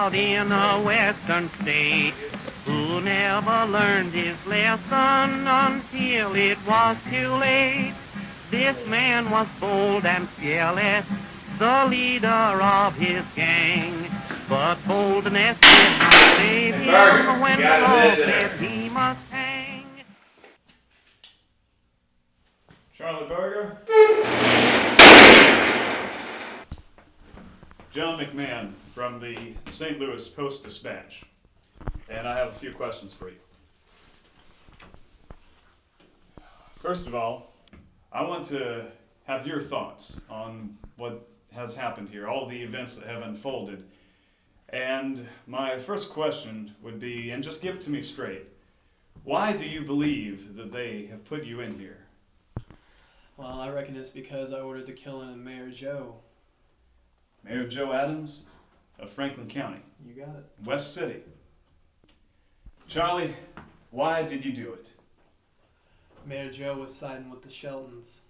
out in a western state who never learned his lesson until it was too late. This man was bold and fearless, the leader of his gang. But boldness did not save him when the law said he must hang. Charlie Birger. John McMahon from the St. Louis Post-Dispatch. And I have a few questions for you. First of all, I want to have your thoughts on what has happened here, all the events that have unfolded. And my first question would be, and just give it to me straight, why do you believe that they have put you in here? Well, I reckon it's because I ordered the killing of Mayor Joe. Mayor Joe Adams of Franklin County. You got it. West City. Charlie, why did you do it? Mayor Joe was siding with the Sheltons.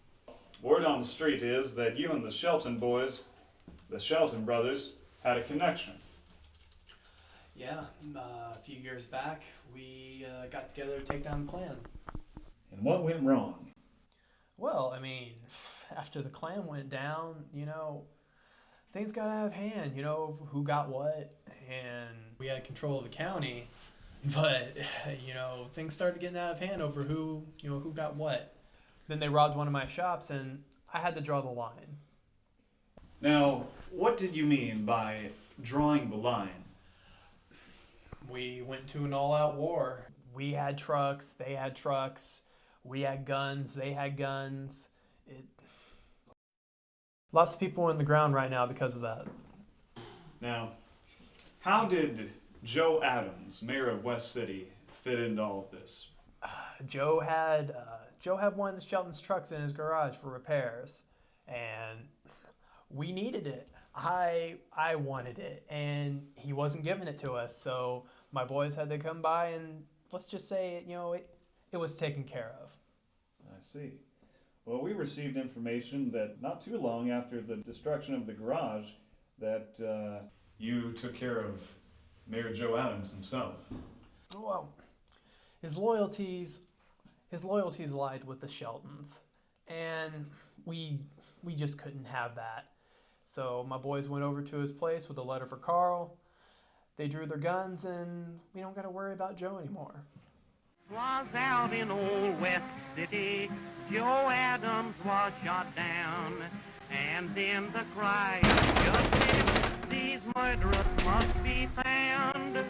Word on the street is that you and the Shelton boys, the Shelton brothers, had a connection. Yeah, a few years back, we got together to take down the Klan. And what went wrong? Well, I mean, after the Klan went down, things got out of hand, of who got what, and we had control of the county, but, things started getting out of hand over who got what. Then they robbed one of my shops, and I had to draw the line. Now, what did you mean by drawing the line? We went to an all-out war. We had trucks, they had trucks, we had guns, they had guns. Lots of people are in the ground right now because of that. Now, how did Joe Adams, mayor of West City, fit into all of this? Joe had one of the Shelton's trucks in his garage for repairs, and we needed it. I wanted it, and he wasn't giving it to us, so my boys had to come by, and let's just say, it was taken care of. I see. Well, we received information that not too long after the destruction of the garage that you took care of Mayor Joe Adams himself. Well, his loyalties lied with the Sheltons, and we just couldn't have that. So my boys went over to his place with a letter for Carl. They drew their guns, and we don't got to worry about Joe anymore. Was out in old West City, Joe Adams was shot down, and then the cry of justice, these murderers must be found.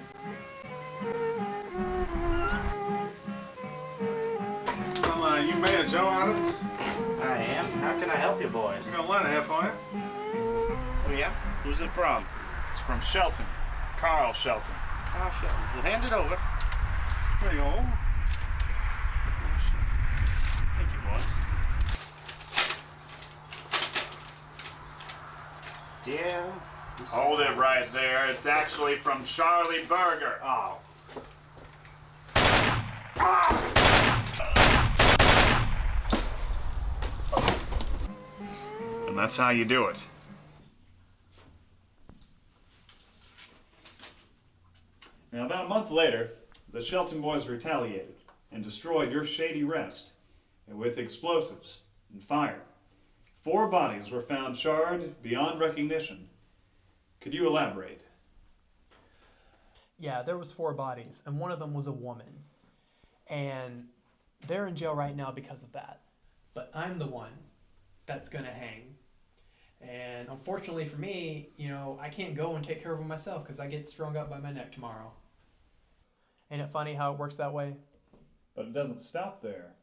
You Mayor Joe Adams? I am. How can I help you, boys? We got a letter here for you. Oh, yeah? Who's it from? It's from Shelton, Carl Shelton. Carl Shelton. We'll hand it over. There you go. Thank you, boys. Dear... Hold it right there. It's actually from Charlie Birger. Oh. And that's how you do it. Now, about a month later, the Shelton boys retaliated and destroyed your shady rest with explosives and fire. 4 bodies were found charred beyond recognition. Could you elaborate? Yeah, there was 4 bodies, and one of them was a woman. And they're in jail right now because of that. But I'm the one that's gonna hang. And unfortunately for me, I can't go and take care of them myself because I get strung up by my neck tomorrow. Ain't it funny how it works that way? But it doesn't stop there.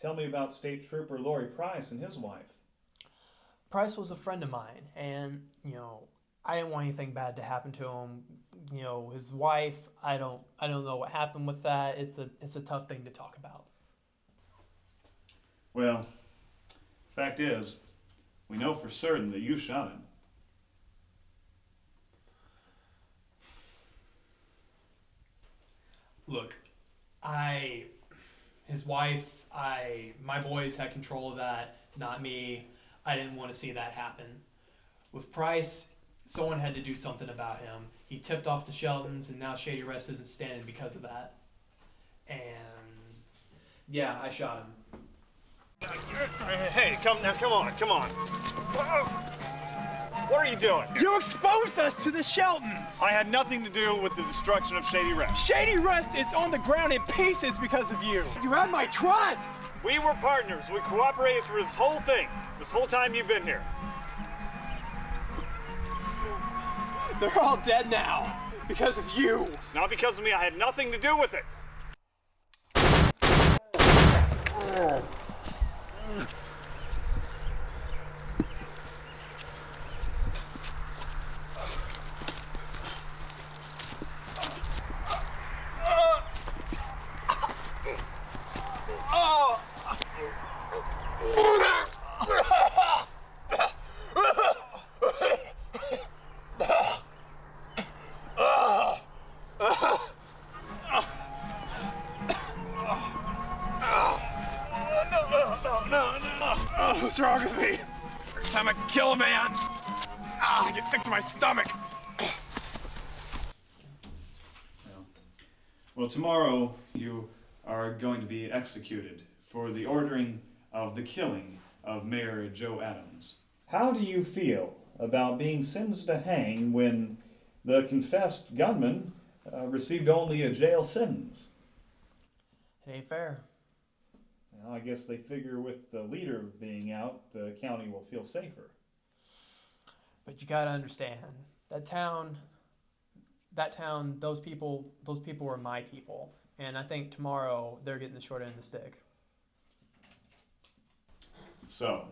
Tell me about State Trooper Lori Price and his wife. Price was a friend of mine, and, I didn't want anything bad to happen to him. His wife, I don't know what happened with that. It's a tough thing to talk about. Well, fact is, we know for certain that you shot him. Look, his wife, my boys had control of that, not me. I didn't want to see that happen. With Price, someone had to do something about him. He tipped off the Sheltons, and now Shady Rest isn't standing because of that. And yeah, I shot him. Hey, come on. What are you doing? You exposed us to the Sheltons! I had nothing to do with the destruction of Shady Rest. Shady Rest is on the ground in pieces because of you. You have my trust! We were partners. We cooperated through this whole thing, this whole time you've been here. They're all dead now because of you. It's not because of me. I had nothing to do with it. What's wrong with me? Every time I kill a man, I get sick to my stomach. Well, tomorrow you are going to be executed for the ordering of the killing of Mayor Joe Adams. How do you feel about being sentenced to hang when the confessed gunman received only a jail sentence? It ain't fair. Well, I guess they figure with the leader being out, the county will feel safer. But you gotta understand, that town, those people were my people. And I think tomorrow they're getting the short end of the stick. So,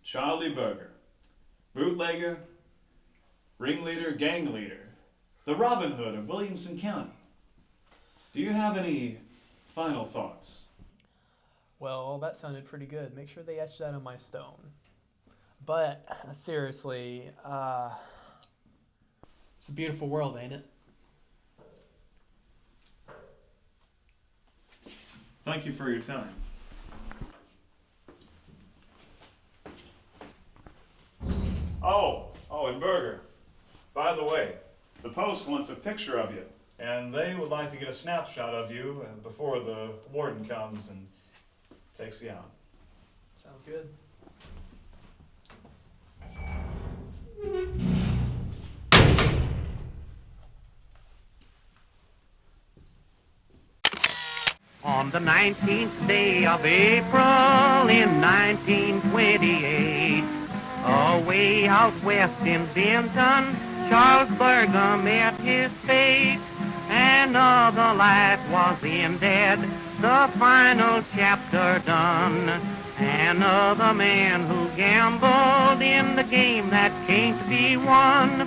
Charlie Birger, bootlegger, ringleader, gang leader, the Robin Hood of Williamson County. Do you have any final thoughts? Well, that sounded pretty good. Make sure they etch that on my stone. But, seriously, it's a beautiful world, ain't it? Thank you for your time. Oh, and Berger, by the way, the Post wants a picture of you, and they would like to get a snapshot of you before the warden comes and takes you out. Sounds good. On the 19th day of April in 1928, away out west in Benton, Charles Birger met his fate. Another life was ended, the final chapter done. Another man who gambled in the game that can't be won.